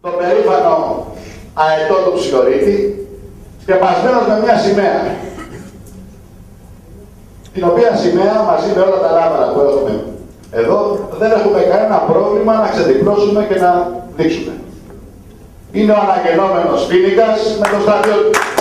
το περήφανο αετό του Ψιλορίτη, σκεπασμένος με μια σημαία. Την οποία σημαία μαζί με όλα τα λάβαρα που έχουμε εδώ, δεν έχουμε κανένα πρόβλημα να ξεδιπλώσουμε και να δείξουμε. Είναι ο αναγεννόμενος Φοίνικας με το στρατιώτη.